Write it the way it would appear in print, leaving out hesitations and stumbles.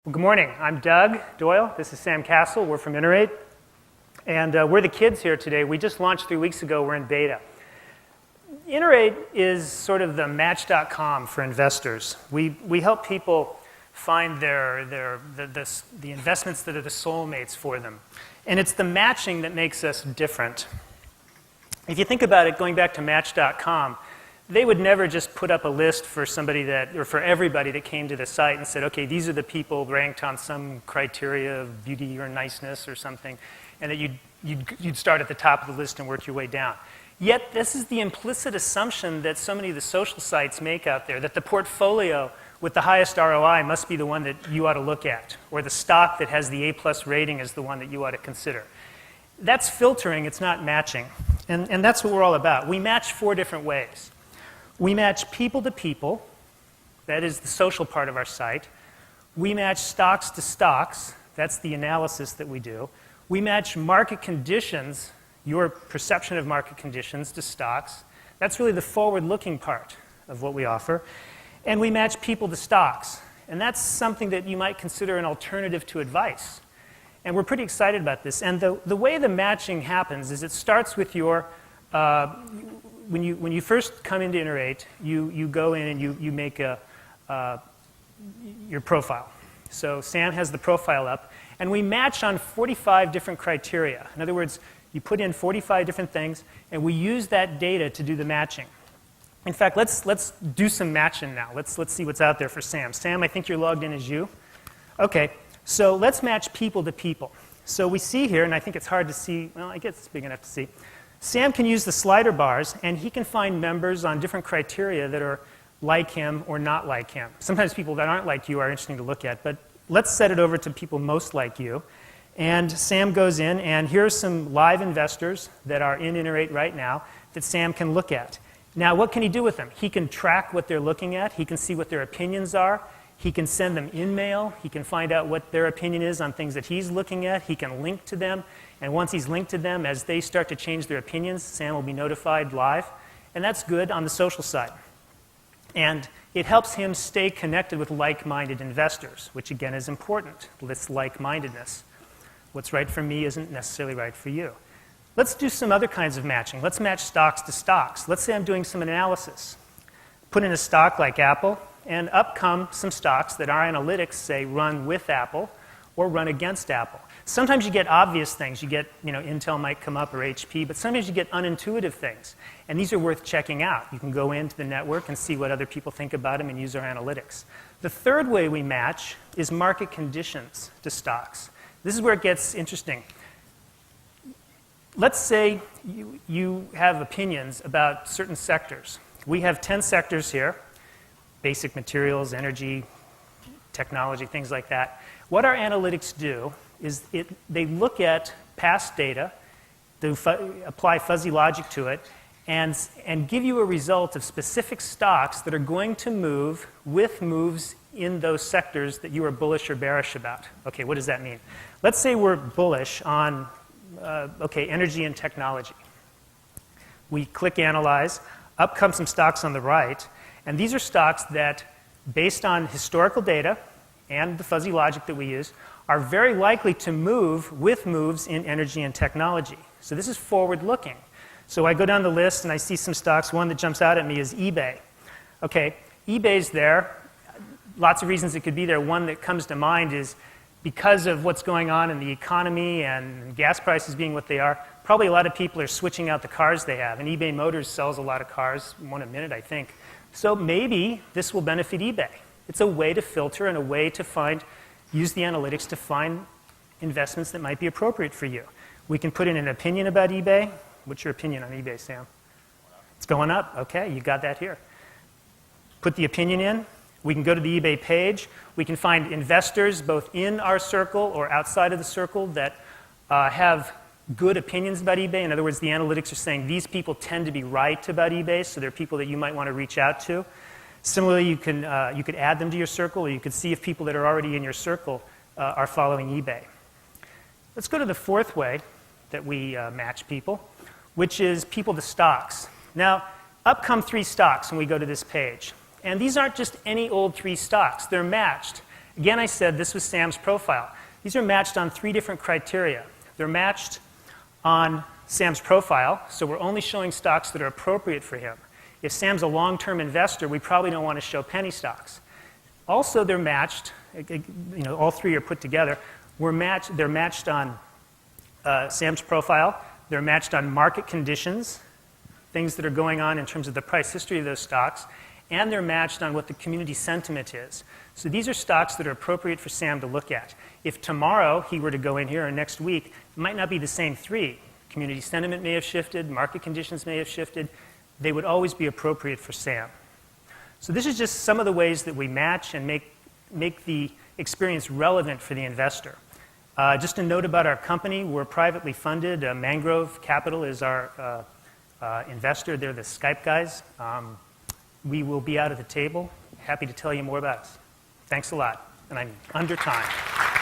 Well, good morning. I'm Doug Doyle. This is Sam Castle. We're from Inner8. And we're the kids here today. We just launched 3 weeks ago. We're in beta. Inner8 is sort of the Match.com for investors. We help people find the investments that are the soulmates for them. And it's the matching that makes us different. If you think about it, going back to Match.com, they would never just put up a list for somebody or for everybody that came to the site and said, okay, these are the people ranked on some criteria of beauty or niceness or something, and that you'd start at the top of the list and work your way down. Yet this is the implicit assumption that so many of the social sites make out there, that the portfolio with the highest ROI must be the one that you ought to look at, or the stock that has the A+ rating is the one that you ought to consider. That's filtering, it's not matching. And that's what we're all about. We match 4 different ways. We match people to people, that is the social part of our site. We match stocks to stocks, that's the analysis that we do. We match market conditions, your perception of market conditions, to stocks. That's really the forward-looking part of what we offer. And we match people to stocks. And that's something that you might consider an alternative to advice. And we're pretty excited about this. And the way the matching happens is it starts with your when you first come into Inner8, you go in and you make your profile. So Sam has the profile up, and we match on 45 different criteria. In other words, you put in 45 different things, and we use that data to do the matching. In fact, let's do some matching now. Let's see what's out there for Sam. Sam, I think you're logged in as you. Okay, so let's match people to people. So we see here, and I think it's hard to see. Well, I guess it's big enough to see. Sam can use the slider bars, and he can find members on different criteria that are like him or not like him. Sometimes people that aren't like you are interesting to look at, but let's set it over to people most like you. And Sam goes in, and here's some live investors that are in Inner8 right now that Sam can look at. Now, what can he do with them? He can track what they're looking at. He can see what their opinions are. He can send them in-mail. He can find out what their opinion is on things that he's looking at. He can link to them. And once he's linked to them, as they start to change their opinions, Sam will be notified live. And that's good on the social side. And it helps him stay connected with like-minded investors, which again is important. This like-mindedness. What's right for me isn't necessarily right for you. Let's do some other kinds of matching. Let's match stocks to stocks. Let's say I'm doing some analysis. Put in a stock like Apple, and up come some stocks that our analytics say run with Apple or run against Apple. Sometimes you get obvious things. You get, Intel might come up or HP, but sometimes you get unintuitive things. And these are worth checking out. You can go into the network and see what other people think about them and use our analytics. The third way we match is market conditions to stocks. This is where it gets interesting. Let's say you have opinions about certain sectors. We have 10 sectors here, basic materials, energy, technology, things like that. What our analytics do is they look at past data, they apply fuzzy logic to it, and give you a result of specific stocks that are going to move with moves in those sectors that you are bullish or bearish about. Okay, what does that mean? Let's say we're bullish on, energy and technology. We click Analyze. Up come some stocks on the right. And these are stocks that, based on historical data and the fuzzy logic that we use, are very likely to move with moves in energy and technology. So this is forward-looking. So I go down the list and I see some stocks. One that jumps out at me is eBay. Okay, eBay's there. Lots of reasons it could be there. One that comes to mind is because of what's going on in the economy and gas prices being what they are, probably a lot of people are switching out the cars they have. And eBay Motors sells a lot of cars, one a minute, I think. So maybe this will benefit eBay. It's a way to filter and a way to use the analytics to find investments that might be appropriate for you. We can put in an opinion about eBay. What's your opinion on eBay, Sam? It's going up. Okay, you got that here. Put the opinion in. We can go to the eBay page. We can find investors both in our circle or outside of the circle that have good opinions about eBay. In other words, the analytics are saying these people tend to be right about eBay, so they're people that you might want to reach out to. Similarly, you could add them to your circle, or you could see if people that are already in your circle are following eBay. Let's go to the fourth way that we match people, which is people to stocks. Now, up come 3 stocks when we go to this page. And these aren't just any old 3 stocks. They're matched. Again, I said this was Sam's profile. These are matched on 3 different criteria. They're matched on Sam's profile, so we're only showing stocks that are appropriate for him. If Sam's a long-term investor, we probably don't want to show penny stocks. Also, they're matched, all 3 are put together. They're matched on Sam's profile. They're matched on market conditions, things that are going on in terms of the price history of those stocks, and they're matched on what the community sentiment is. So these are stocks that are appropriate for Sam to look at. If tomorrow he were to go in here or next week, it might not be the same 3. Community sentiment may have shifted, market conditions may have shifted. They would always be appropriate for Sam. So this is just some of the ways that we match and make the experience relevant for the investor. Just a note about our company. We're privately funded. Mangrove Capital is our investor. They're the Skype guys. We will be out at the table. Happy to tell you more about us. Thanks a lot. And I'm under time.